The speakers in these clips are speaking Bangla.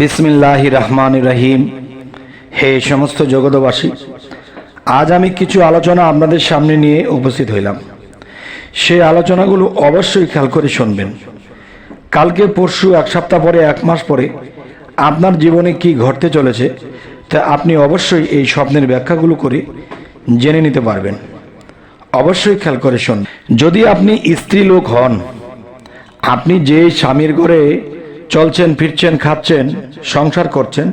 বিসমিল্লাহির রহমানির রহিম। হে সমস্ত জগৎবাসী, আজ আমি কিছু আলোচনা আপনাদের সামনে নিয়ে উপস্থিত হইলাম। সেই আলোচনাগুলো অবশ্যই খেয়াল করে শুনবেন। কালকে পরশু, এক সপ্তাহ পরে, এক মাস পরে আপনার জীবনে কি ঘটতে চলেছে তা আপনি অবশ্যই এই স্বপ্নের ব্যাখ্যাগুলো করে জেনে নিতে পারবেন। অবশ্যই খেয়াল করে শুনুন। যদি আপনি স্ত্রী লোক হন, আপনি যে স্বামীর ঘরে চলছেন, ফিরছেন, খাচ্ছেন, সংসার করছেন,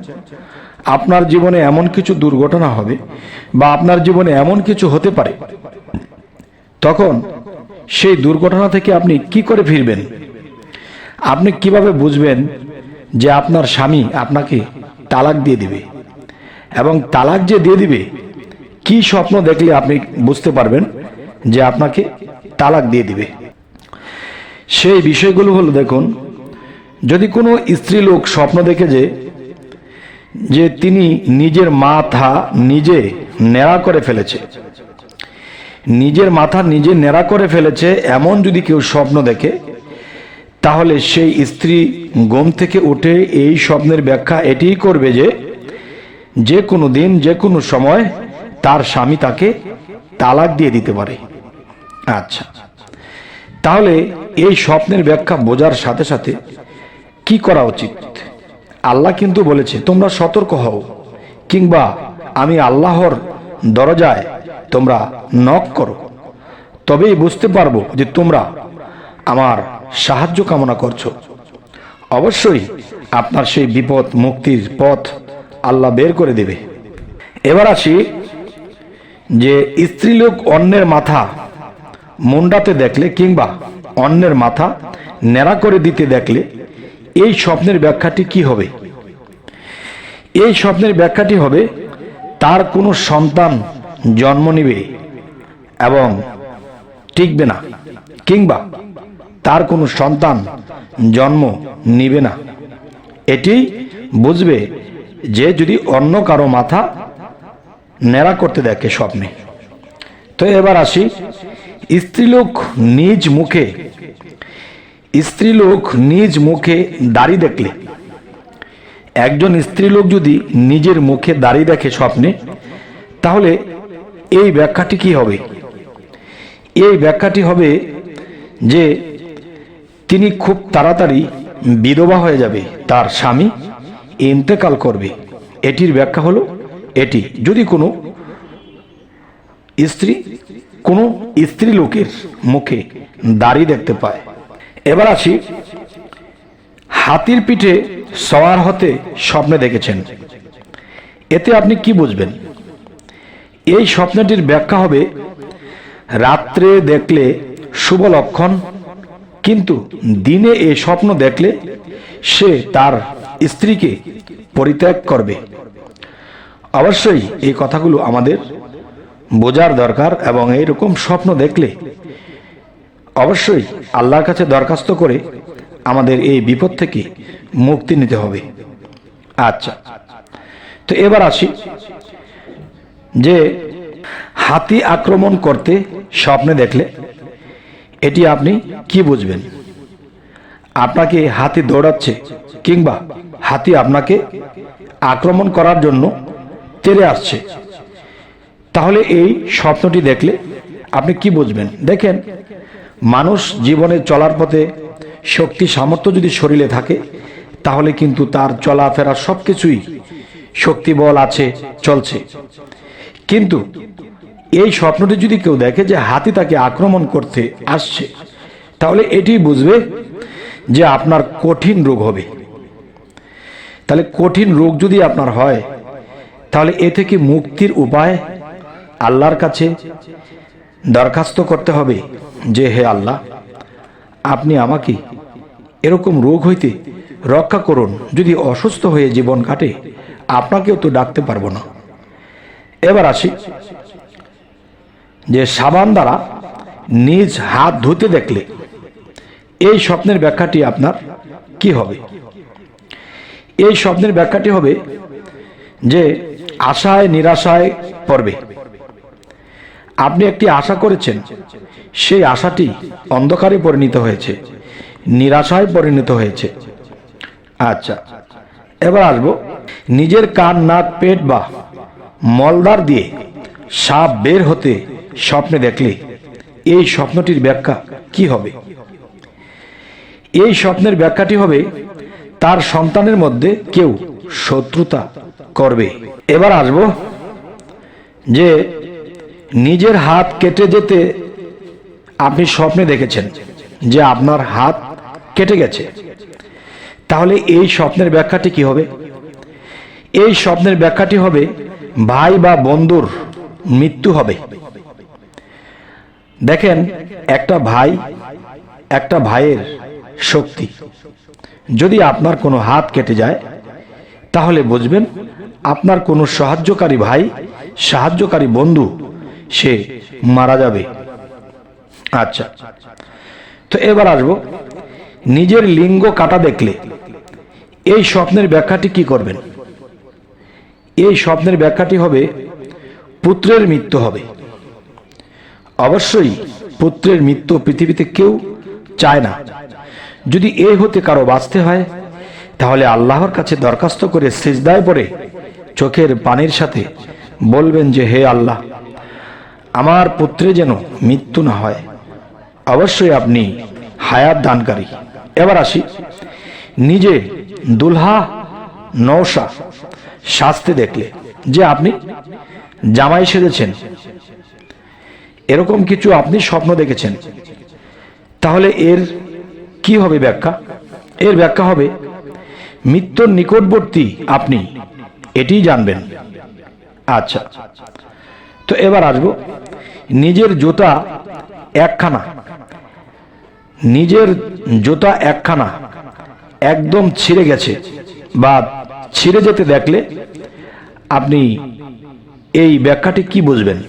আপনার জীবনে এমন কিছু দুর্ঘটনা হবে বা আপনার জীবনে এমন কিছু হতে পারে, তখন সেই দুর্ঘটনা থেকে আপনি কি করে ফিরবেন? আপনি কিভাবে বুঝবেন যে আপনার স্বামী আপনাকে তালাক দিয়ে দিবে? এবং তালাক যে দিয়ে দিবে, কি স্বপ্ন দেখলে আপনি বুঝতে পারবেন যে আপনাকে তালাক দিয়ে দিবে? সেই বিষয়গুলো হলো, দেখুন, যদি কোনো স্ত্রী লোক স্বপ্ন দেখে যে তিনি নিজের মাথা নিজে ন্যাড়া করে ফেলেছে, নিজের মাথা নিজে ন্যাড়া করে ফেলেছে, এমন যদি কেউ স্বপ্ন দেখে, তাহলে সেই স্ত্রী ঘুম থেকে উঠে এই স্বপ্নের ব্যাখ্যা এটিই করবে যে কোনো দিন, যে কোনো সময় তার স্বামী তাকে তালাক দিয়ে দিতে পারে। আচ্ছা, তাহলে এই স্বপ্নের ব্যাখ্যা বোঝার সাথে সাথে কি করা উচিত? আল্লাহ কিন্তু বলেছে তোমরা সতর্ক হও, কিংবা আমি আল্লাহর দরজায় তোমরা নক করো, তবেই বুঝতে পারবো যে তোমরা আমার সাহায্য কামনা করছো। অবশ্যই আপনার সেই বিপদ মুক্তির পথ আল্লাহ বের করে দেবে। এবার আসি যে স্ত্রীলোক অন্যের মাথা মুন্ডাতে দেখলে কিংবা অন্যের মাথা ন্যাড়া করে দিতে দেখলে এই স্বপ্নের ব্যাখ্যাটি কি হবে? এই স্বপ্নের ব্যাখ্যাটি হবে তার কোনো সন্তান জন্ম নিবে এবং টিকবে না, কিংবা তার কোনো সন্তান জন্ম নিবে না। এটি বুঝবে যে যদি অন্য কারো মাথা ন্যাড়া করতে দেখে স্বপ্নে। তো এবার আসি, স্ত্রীলোক নিজ মুখে দাড়ি দেখলে, একজন স্ত্রীলোক যদি নিজের মুখে দাড়ি দেখে স্বপ্নে, তাহলে এই ব্যাখ্যাটি কি হবে? এই ব্যাখ্যাটি হবে যে তিনি খুব তাড়াতাড়ি বিধবা হয়ে যাবে, তার স্বামী ইন্তেকাল করবে। এটির ব্যাখ্যা হলো এটি, যদি কোনো স্ত্রী লোকের মুখে দাড়ি দেখতে পায়। এবার আসি, হাতির পিঠে সওয়ার হতে স্বপ্নে দেখেছেন, এতে আপনি কি বুঝবেন? এই স্বপ্নটির ব্যাখ্যা হবে রাত্রে দেখলে শুভ লক্ষণ, কিন্তু দিনে এই স্বপ্ন দেখলে সে তার স্ত্রীকে পরিত্যাগ করবে। অবশ্যই এই কথাগুলো আমাদের বোঝার দরকার, এবং এইরকম স্বপ্ন দেখলে অবশ্যই আল্লাহর কাছে দরখাস্ত করে আমাদের এই বিপদ থেকে মুক্তি নিতে হবে। আচ্ছা, তো এবার আসি যে হাতি আক্রমণ করতে স্বপ্নে দেখলে এটি আপনি কি বুঝবেন? আপনাকে হাতি দৌড়াচ্ছে, কিংবা হাতি আপনাকে আক্রমণ করার জন্য তেড়ে আসছে, তাহলে এই স্বপ্নটি দেখলে আপনি কি বুঝবেন? দেখেন, মানুষ জীবনে চলার পথে শক্তি সামর্থ্য যদি শরীরে থাকে, তাহলে কিন্তু তার চলাফেরা সবকিছুই শক্তি বল আছে, চলছে। কিন্তু এই স্বপ্নটি যদি কেউ দেখে যে হাতি তাকে আক্রমণ করতে আসছে, তাহলে এটি বুঝবে যে আপনার কঠিন রোগ হবে। তাহলে কঠিন রোগ যদি আপনার হয়, তাহলে এ থেকে মুক্তির উপায় আল্লাহর কাছে দরখাস্ত করতে হবে যে হে আল্লাহ, আপনি আমাকে এরকম রোগ হইতে রক্ষা করুন। যদি অসুস্থ হয়ে জীবন কাটে, আপনাকেও তো ডাকতে পারবো না। এবার আসি যে সাবান দ্বারা নিজ হাত ধুতে দেখলে এই স্বপ্নের ব্যাখ্যাটি আপনার কি হবে? এই স্বপ্নের ব্যাখ্যাটি হবে যে আশায় নিরাশায় পড়বে। আপনি একটি আশা করেছেন, সেই আশাটি অন্ধকারে পরিণত হয়েছে, নিরাশায় পরিণত হয়েছে। আচ্ছা, এবার আসবো, নিজের কান, নাক, পেট বা মলদ্বার দিয়ে সাপ বের হতে স্বপ্নে দেখলে এই স্বপ্নটির ব্যাখ্যা কি হবে? এই স্বপ্নের ব্যাখ্যাটি হবে তার সন্তানের মধ্যে কেউ শত্রুতা করবে। এবার আসবো যে নিজের হাত কেটে যেতে আপনি স্বপ্নে দেখেছেন যে আপনার হাত কেটে গেছে, তাহলে এই স্বপ্নের ব্যাখ্যাটি কি হবে? এই স্বপ্নের ব্যাখ্যাটি হবে ভাই বা বন্ধুর মৃত্যু হবে। দেখেন, একটা ভাইয়ের শক্তি। যদি আপনার কোনো হাত কেটে যায় তাহলে বুঝবেন আপনার কোনো সাহায্যকারী ভাই, সাহায্যকারী বন্ধু সে মারা যাবে। আচ্ছা, তো এবার আসবো, নিজের লিঙ্গ কাটা দেখলে এই স্বপ্নের ব্যাখ্যাটি কি করবেন? এই স্বপ্নের ব্যাখ্যাটি হবে পুত্রের মৃত্যু হবে। অবশ্যই পুত্রের মৃত্যু পৃথিবীতে কেউ চায় না। যদি এই হতে কারো বাঁচতে হয় তাহলে আল্লাহর কাছে দরখাস্ত করে সিজদায় পড়ে চোখের পানির সাথে বলবেন যে হে আল্লাহ, আমার পুত্রে যেন মৃত্যু না হয়। অবশ্যই আপনি হায়াত দানকারী। এবার আসি, নিজে দুলহা নৌশা সাজতে দেখলে যে আপনি জামাই সেজেছেন, এরকম কিছু আপনি স্বপ্ন দেখেছেন, তাহলে এর কি হবে ব্যাখ্যা? এর ব্যাখ্যা হবে মৃত্যুর নিকটবর্তী আপনি এটিই জানবেন। আচ্ছা, তো এবার আসবো, নিজের জুতা একখানা একদম ছিঁড়ে গেছে বা ছিঁড়ে যেতে দেখলে আপনি এই ব্যাখ্যাটি কি বুঝবেন?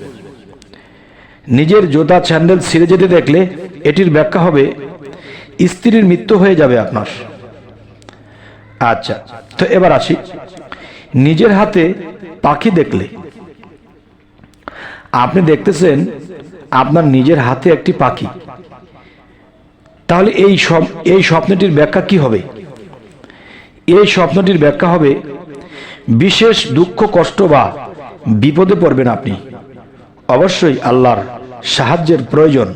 নিজের জুতা স্যান্ডেল ছিঁড়ে যেতে দেখলে এটির ব্যাখ্যা হবে স্ত্রীর মৃত্যু হয়ে যাবে আপনার। আচ্ছা, তো এবার আসি, নিজের হাতে পাখি দেখলে আপনি দেখতেছেন আপনার নিজের হাতে একটি পাখি, তাহলে এই স্বপ্নটির ব্যাখ্যা কি হবে? এই স্বপ্নটির ব্যাখ্যা হবে বিশেষ দুঃখ, কষ্ট বা বিপদে পড়বেন আপনি। অবশ্যই আল্লাহর সাহায্যের প্রয়োজন।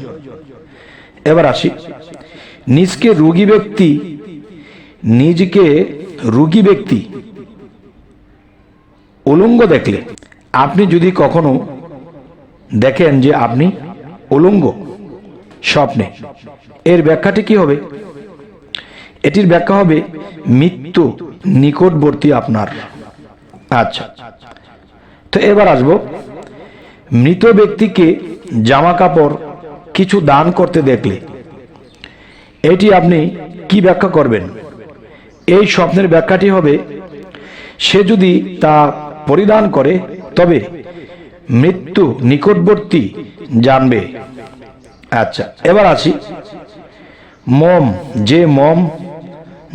এবার আসি, নিজকে রোগী ব্যক্তি উলঙ্গ দেখলে আপনি যদি কখনো দেখেন যে আপনি উলঙ্গ স্বপ্নে, এর ব্যাখ্যাটি কি হবে? এটির ব্যাখ্যা হবে মৃত্যু নিকটবর্তী আপনার। আচ্ছা, তো এবার আসবো, মৃত ব্যক্তিকে জামা কাপড় কিছু দান করতে দেখলে এটি আপনি কি ব্যাখ্যা করবেন? এই স্বপ্নের ব্যাখ্যাটি হবে সে যদি তা পরিধান করে তবে মৃত্যু নিকটবর্তী জানবে। আচ্ছা, এবার আসি, যে মোম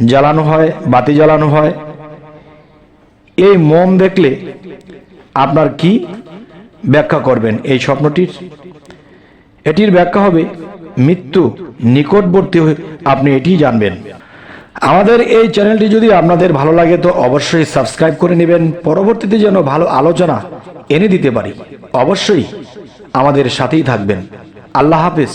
জ্বালানো হয়, বাতি জ্বালানো হয়, এই মোম দেখলে আপনার কি ব্যাখ্যা করবেন এই স্বপ্নটির? এটির ব্যাখ্যা হবে মৃত্যু নিকটবর্তী, আপনি এটি জানবেন। আমাদের এই চ্যানেলটি যদি আপনাদের ভালো লাগে তো অবশ্যই সাবস্ক্রাইব করে নেবেন, পরবর্তীতে যেন ভালো আলোচনা এনে দিতে পারি। অবশ্যই আমাদের সাথেই থাকবেন। আল্লাহ হাফেজ।